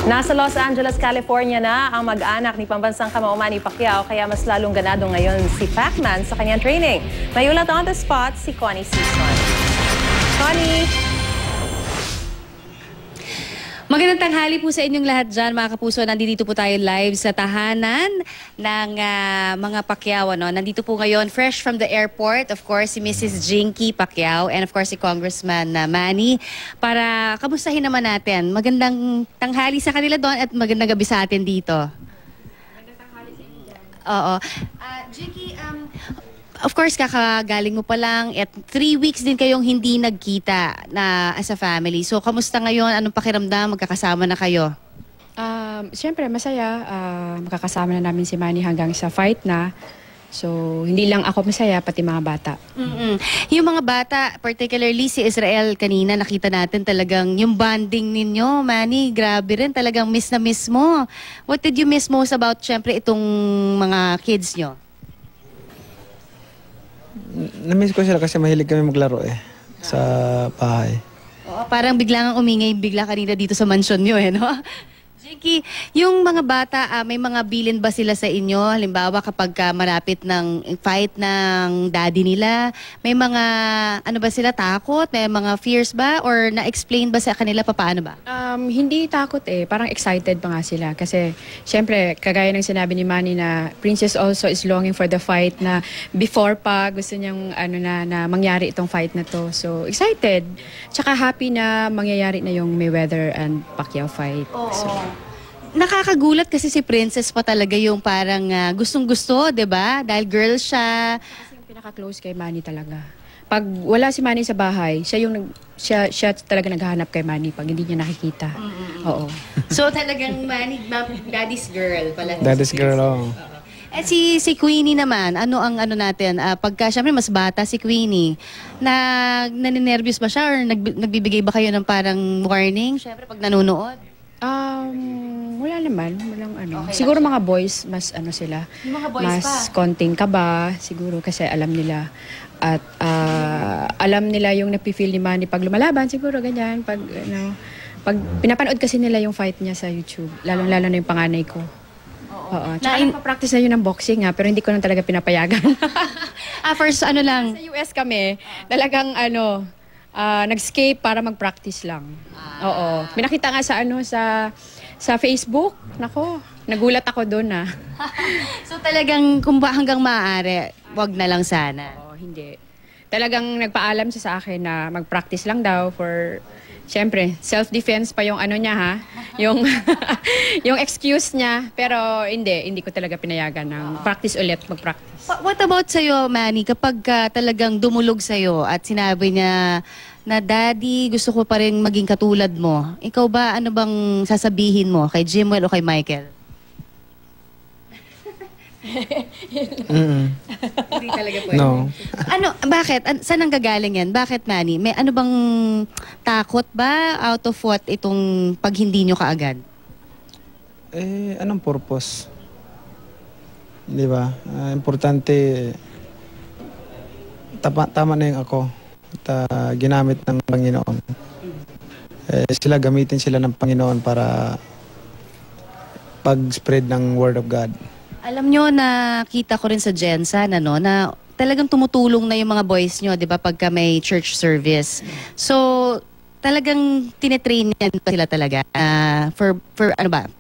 Nasa Los Angeles, California na ang mag-anak ni pambansang kamao Manny Pacquiao, kaya mas lalong ganado ngayon si Pacman sa kanyang training. May ulat on the spot si Connie Season. Connie! Magandang tanghali po sa inyong lahat dyan, mga kapuso. Nandito po tayo live sa tahanan ng mga Pacquiao. No? Nandito po ngayon, fresh from the airport, of course, si Mrs. Jinky Pacquiao and of course si Congressman Manny. Para kamustahin naman natin. Magandang tanghali sa kanila doon at magandang gabi sa atin dito. Magandang tanghali sa inyo dyan. Oo. Jinky, of course, kakagaling mo pa lang at 3 weeks din kayong hindi nagkita na as a family. So, kamusta ngayon? Anong pakiramdam? Magkakasama na kayo? Siyempre, masaya. Makakasama na namin si Manny hanggang sa fight na. So, hindi lang ako masaya, pati mga bata. Yung mga bata, particularly si Israel kanina, nakita natin talagang yung bonding ninyo, Manny, grabe rin. Talagang miss na miss mo. What did you miss most about, syempre, itong mga kids nyo? Namiss ko sila kasi mahilig kami maglaro sa bahay. Oo, parang biglang umingay bigla kanina dito sa mansion nyo no? Jinky, yung mga bata, may mga bilin ba sila sa inyo? Halimbawa kapag malapit ng fight ng daddy nila, may mga, ano ba sila, takot? May mga fears ba? Or na-explain ba sa kanila paano ba? Hindi takot parang excited pa nga sila. Kasi, syempre, kagaya ng sinabi ni Manny na Princess also is longing for the fight na before pa gusto niyang na mangyari itong fight na to. So, excited. Tsaka happy na mangyayari na yung Mayweather and Pacquiao fight. So, nakakagulat kasi si Princess pa talaga yung parang gustong-gusto, 'di ba? Dahil girl siya. Kasi yung pinaka-close kay Manny talaga. Pag wala si Manny sa bahay, siya talaga naghahanap kay Manny pag hindi niya nakikita. Oo. So talagang Manny, daddy's girl pala. Daddy's girl, oh. Eh si Queenie naman, ano ang natin? Pagka syempre mas bata si Queenie, naninervyos ba siya or nagbibigay ba kayo ng parang warning? Syempre pag nanonood? Wala naman. Walang Okay siguro mga boys, mas sila. Yung mga boys mas konting kaba, siguro kasi alam nila. At alam nila yung napifeel ni Manny pag lumalaban, siguro ganyan. Pag pinapanood kasi nila yung fight niya sa YouTube. Lalong-lalo na yung panganay ko. Oo. Tsaka nagpa-practice na yun ng boxing pero hindi ko lang talaga pinapayagan. First lang. Sa US kami, talagang nag-escape para mag-practice lang. Oo. Pinakita nga sa Facebook. Nako, nagulat ako doon So talagang kung ba hanggang maaari, wag na lang sana. Oo, hindi. Talagang nagpaalam siya sa akin na mag-practice lang daw for, siyempre, self-defense pa yung niya yung yung excuse niya. Pero hindi ko talaga pinayagan ng practice ulit, mag-practice. What about sa'yo, Manny? Kapag talagang dumulog sa'yo at sinabi niya na, Daddy, gusto ko pa rin maging katulad mo. Ikaw ba, ano bang sasabihin mo? Kay Jimwell o kay Michael? Hindi talaga pwede. No. Bakit? Saan ang gagaling yan? Bakit, Manny? May ano bang takot ba out of what itong pag hindi nyo kaagad? Anong purpose? Di ba? Importante, tama na yung ako. At ginamit ng Panginoon. Gamitin sila ng Panginoon para pag-spread ng Word of God. Alam nyo, nakita ko rin sa Jensen, na talagang tumutulong na yung mga boys nyo, di ba, pagka may church service. So, talagang tinetrain yan pa sila talaga for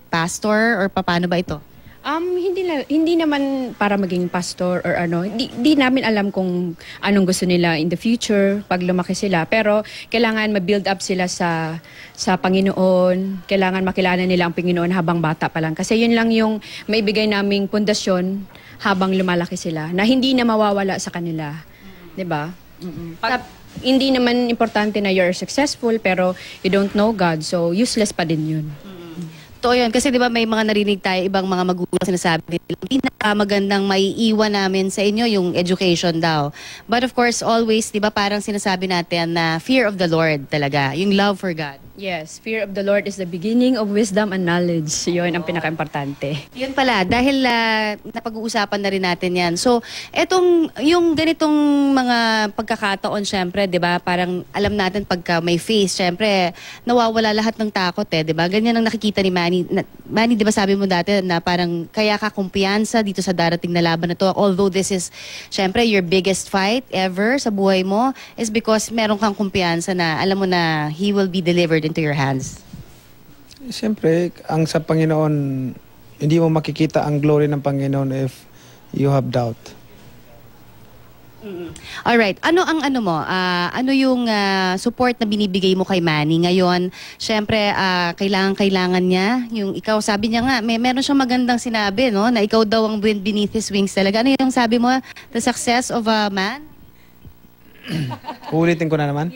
pastor or paano ba ito? Hindi naman para maging pastor or Hindi namin alam kung anong gusto nila in the future pag lumaki sila. Pero kailangan ma-build up sila sa Panginoon. Kailangan makilala nila ang Panginoon habang bata pa lang. Kasi yun lang yung maibigay naming pundasyon habang lumalaki sila na hindi na mawawala sa kanila. 'Di ba? Hindi naman importante na you're successful pero you don't know God. So useless pa din yun. Totoo yun. Kasi di ba may mga narinig tayo, ibang mga magulang sinasabi nila, pinakamagandang maiiwan namin sa inyo yung education daw. But of course, always, di ba parang sinasabi natin na fear of the Lord talaga, yung love for God. Yes, fear of the Lord is the beginning of wisdom and knowledge. Yun ang pinaka-importante. Yun pala, dahil napag-uusapan na rin natin yan. So, yung ganitong mga pagkakataon, syempre, di ba, parang alam natin pagka may face, syempre, nawawala lahat ng takot di ba? Ganyan ang nakikita ni Manny. Manny, di ba sabi mo dati na parang kaya ka kumpiyansa dito sa darating na laban na to, although this is, syempre, your biggest fight ever sa buhay mo, is because meron kang kumpiyansa na alam mo na He will be delivered into your hands. Siyempre, ang sa Panginoon, hindi mo makikita ang glory ng Panginoon if you have doubt. All right. Ano yung support na binibigay mo kay Manny ngayon? Syempre, kailangan niya. Yung ikaw, sabi niya nga, meron siyang magandang sinabi, no? Na ikaw daw ang wind beneath his wings talaga. Ano yung sabi mo? The success of a man? Ulitin ko na naman.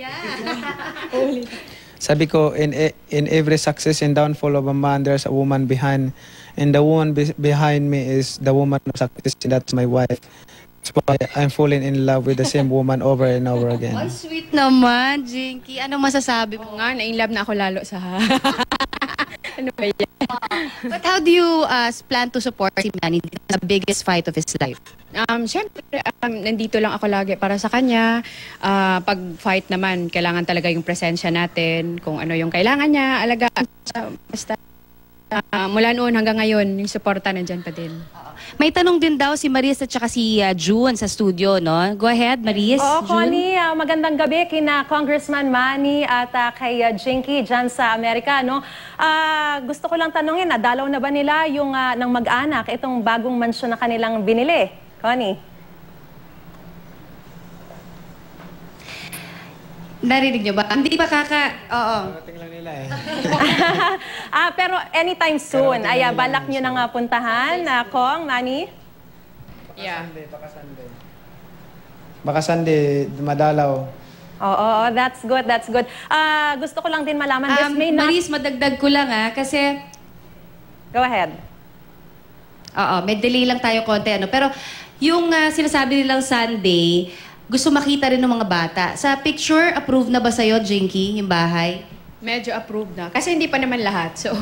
Sabi ko, in every success and downfall of a man, there's a woman behind. And the woman behind me is the woman of success, and that's my wife. That's why I'm falling in love with the same woman over and over again. Ay, sweet naman, Jinky. Anong masasabi mo? Oo nga, na-inlove na ako lalo sa... ano ba yan? But how do you plan to support si Manny in the biggest fight of his life? Siyempre, nandito lang ako lagi para sa kanya. Pag fight naman, kailangan talaga yung presensya natin. Kung ano yung kailangan niya, alagaan siya. Basta mula noon hanggang ngayon, yung suporta nandyan pa din. May tanong din daw si Maris at saka si June sa studio, no? Go ahead, Maris. Oo, June. Connie, magandang gabi kina Congressman Manny at kay Jinky dyan sa Amerika, no? Gusto ko lang tanungin, dalaw na ba nila yung ng mag-anak itong bagong mansyon na kanilang binili? Connie? Narinig nyo ba? Hindi pa Oo. Parating lang nila eh. Pero anytime soon, balak nyo nang puntahan, Kong, Manny? Yeah. Baka Sunday, madalaw. Oo, that's good, that's good. Gusto ko lang din malaman, this may not... Maris, madagdag ko lang kasi... Go ahead. Oo, may delay lang tayo konti. Pero yung sinasabi nilang Sunday, gusto makita rin ng mga bata. Sa picture, approved na ba sa'yo, Jinky, yung bahay? Medyo approved na. Kasi hindi pa naman lahat. So,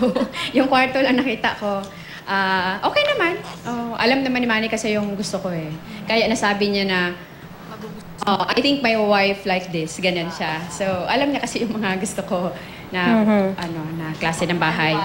yung kwarto lang nakita ko. Okay naman. Alam naman ni Manny kasi yung gusto ko eh. Kaya nasabi niya na, I think my wife like this. Ganyan siya. So, alam niya kasi yung mga gusto ko na, na klase ng bahay.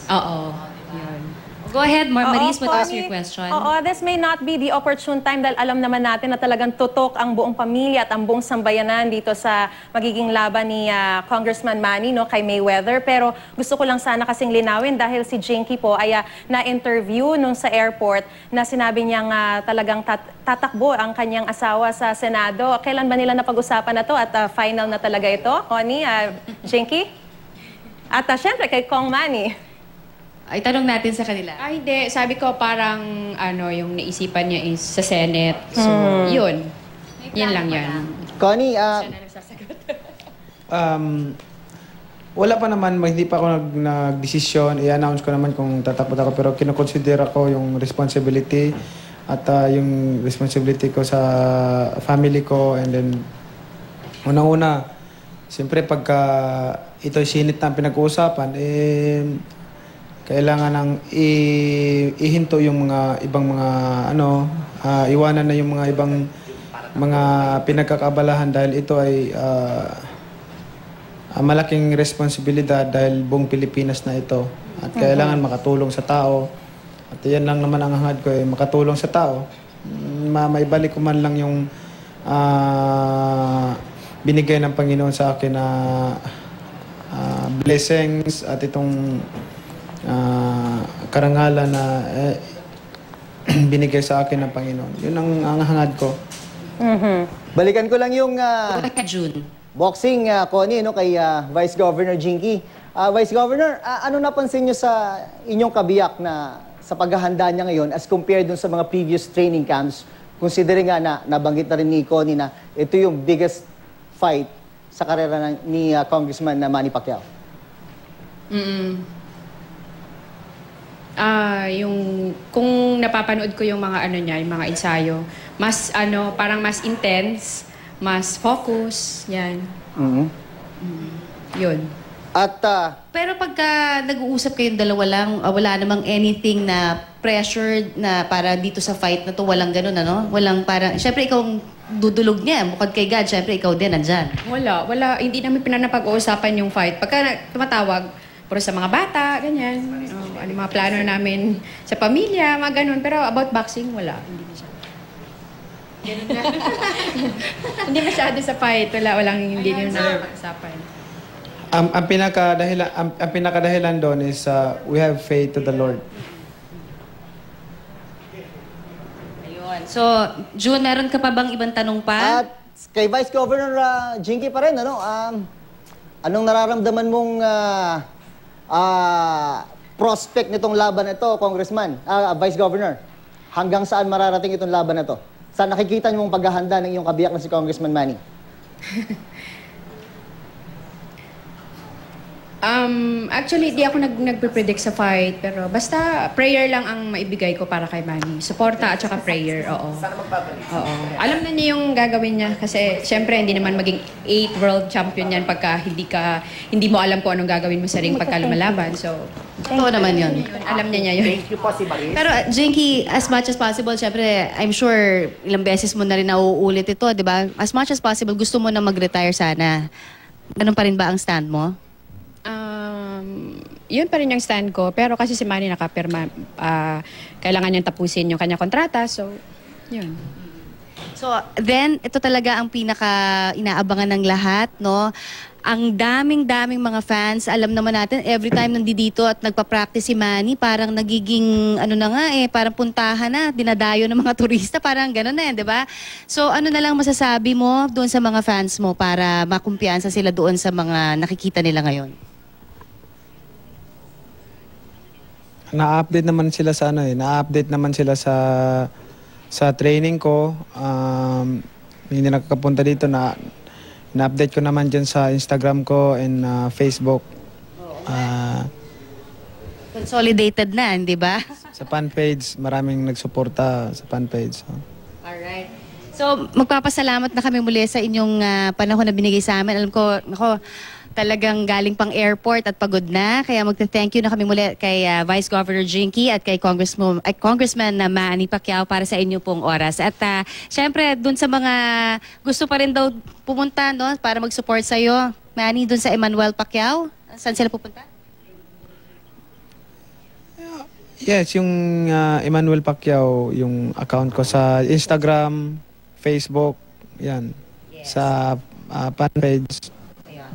Oo. Yun. Go ahead, Maris, Oo, what was Connie, your question? Oo, this may not be the opportune time dahil alam naman natin na talagang tutok ang buong pamilya at ang buong sambayanan dito sa magiging laban ni Congressman Manny kay Mayweather. Pero gusto ko lang sana kasing linawin dahil si Jinky po ay na-interview nung sa airport na sinabi niyang talagang tatakbo ang kanyang asawa sa Senado. Kailan ba nila napag-usapan na to at final na talaga ito, Connie, Jinky? At syempre kay Kong Manny. Ay, tanong natin sa kanila. Hindi. Sabi ko parang, yung naisipan niya is sa Senate. So, yun. Yan lang yan. Connie, Wala pa naman, hindi pa ako nag-desisyon. I-announce ko naman kung tatakot ako. Pero kinukonsidera ko yung responsibility at yung responsibility ko sa family ko. And then, unang-una, siyempre pagka ito'y sinit na pinag-uusapan, kailangan nang ihinto yung mga ibang mga iwanan na yung mga ibang mga pinagkakabalahan dahil ito ay malaking responsibilidad dahil buong Pilipinas na ito at kailangan makatulong sa tao at yan lang naman ang hangad ko makatulong sa tao. Maibalik ko man lang yung binigay ng Panginoon sa akin na blessings at itong karangalan na binigay sa akin ng Panginoon. Yun ang hangad ko. balikan ko lang yung June. boxing, Connie, kay Vice Governor Jinky. Vice Governor, ano napansin nyo sa inyong kabiyak na sa paghahanda niya ngayon as compared dun sa mga previous training camps, considering nga na nabanggit na rin ni Connie na ito yung biggest fight sa karera ni Congressman Manny Pacquiao? Kung napapanood ko yung mga niya, yung mga ensayo, mas parang mas intense, mas focus, yan. Yun. At Pero pagka nag-uusap kayong dalawa lang, wala namang anything na pressure na para dito sa fight na to, walang ganun, ano? Walang parang, syempre ikaw ang dudulog niya, bukod kay God, syempre ikaw din, nandyan. Wala. Hindi namin pinanapag-uusapan yung fight. Pagka tumatawag, puro sa mga bata, ganyan. Ano mga plano namin sa pamilya, mga ganun. Pero about boxing, wala. Hindi masyado. Hindi masyado sa fight. Hindi nyo napag-usapan. Ang pinakadahilan doon is we have faith to the Lord. Ayun. So, June, meron ka pa bang ibang tanong pa? At kay Vice Governor Jinky pa rin, ano? Anong nararamdaman mong prospect nitong laban na ito, Congressman, Vice Governor? Hanggang saan mararating itong laban na ito? Saan nakikita niyo mong paghahanda ng iyong kabiyak na si Congressman Manny? Actually, di ako nagpe-predict sa fight, pero basta prayer lang ang maibigay ko para kay Manny. Suporta at saka prayer, oo. Sana magbabalik. Oo. Alam na niya yung gagawin niya kasi syempre hindi naman maging 8 world champion yan pagka hindi mo alam kung anong gagawin mo sa ring pagka lumalaban. So, Totoo naman yun. alam niya yun. Thank you po si Maris. Pero, Jinky, as much as possible, syempre, I'm sure ilang beses mo na rin nauulit ito, di ba? As much as possible, gusto mo na mag-retire sana. Ganun pa rin ba ang stand mo? Yun pa rin yung stand ko. Pero kasi si Manny nakapirma, kailangan niyang tapusin yung kanya kontrata. So, yun. So, then, ito talaga ang pinaka-inaabangan ng lahat, no? Ang daming-daming mga fans, alam naman natin, every time nandito at nagpa-practice si Manny, parang nagiging, parang puntahan na, dinadayo ng mga turista, parang gano'n na di ba? So, ano na lang masasabi mo doon sa mga fans mo para makumpiyansa sila doon sa mga nakikita nila ngayon? Na-update naman sila sa na-update naman sila sa training ko. Hindi nakakapunta dito na-update ko naman dyan sa Instagram ko and Facebook. Consolidated na, di ba? Sa fan page, maraming nagsuporta sa fan page. Alright. So, magpapasalamat na kami muli sa inyong panahon na binigay sa amin. Alam ko, talagang galing pang airport at pagod na. Kaya magte-thank you na kami muli kay Vice Governor Jinky at kay Congressman Manny Pacquiao para sa inyo pong oras. At syempre, dun sa mga gusto pa rin daw pumunta, no, para mag-support sa'yo, Manny, dun sa Emmanuel Pacquiao, saan sila pupunta? Yes, yung Emmanuel Pacquiao, yung account ko sa Instagram, Facebook, yan. Yes. Sa fan page.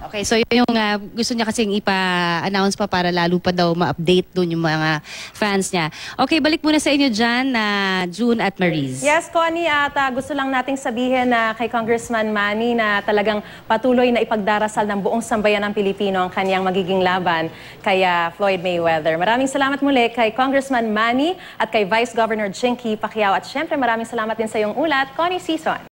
Okay, so yun yung gusto niya kasing ipa-announce pa para lalo pa daw ma-update doon yung mga fans niya. Okay, balik muna sa inyo dyan na June at Maris. Yes, Connie, at gusto lang nating sabihin na kay Congressman Manny na talagang patuloy na ipagdarasal ng buong sambayan ng Pilipino ang kanyang magiging laban kay Floyd Mayweather. Maraming salamat muli kay Congressman Manny at kay Vice Governor Jinky Pacquiao. At syempre maraming salamat din sa iyong ulat, Connie Sison.